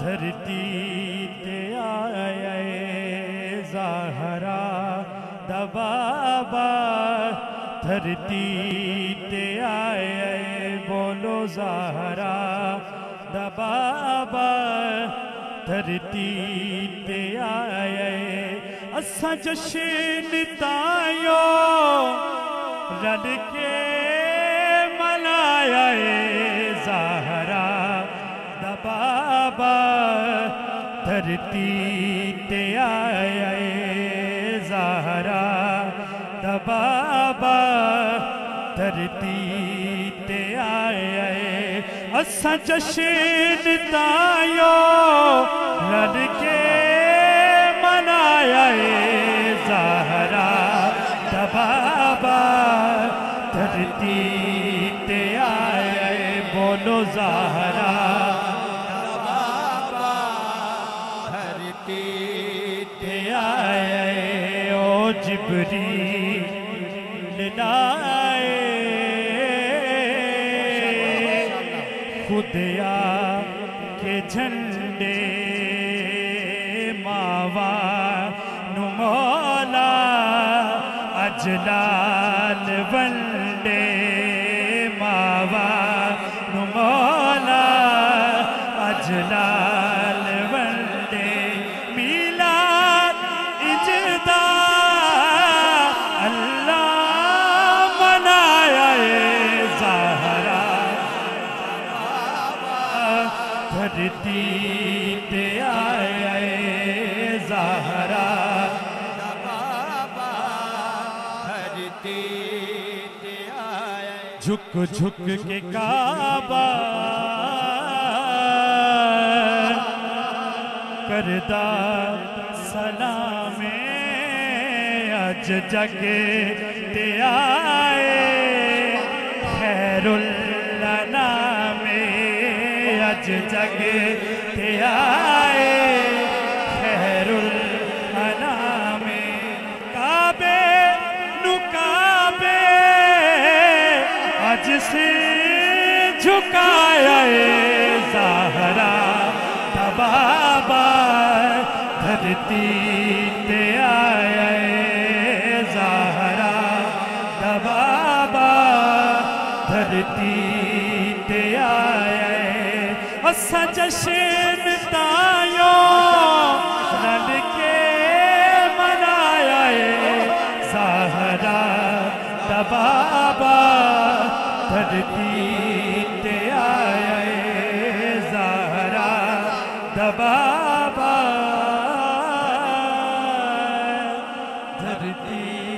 دھرتی تے آئے زہرا دا بابا دھرتی تے آئے بولو زہرا دا بابا دھرتی تے آئے اساں جشن تائیو رل کے منایا زہرا دا بابا دھرتی تے آئے زہرا دا بابا دھرتی تے آئے اساں جشن تائیو رل کے منایا زہرا دا بابا دھرتی تے آئے بولو زہرا دا بابا دھرتی تے آئے او جبریل لائے خدیا کے جھنڈے ماوا نو مولا اجلال ونڈے ماوا نو مولا اجلال ونڈے میلاد اجدا اللہ منایا زہرا دھرتی تے آئے زہرا دا بابا دھرتی تے آئے جھک جھک کے کعبہ کردہ سلام اج جگ تے آئے خیر الانام اج جگ تے آئے خیر الانام کعبے نو کعبے اج سے جھکایا زہرا دا بابا دھرتی تے آئے زہرا دا بابا دھرتی تے آئے اساں جشن تائیو رل کے منایا زہرا دا بابا دھرتی تے آئے زہرا دا بابا دھرتی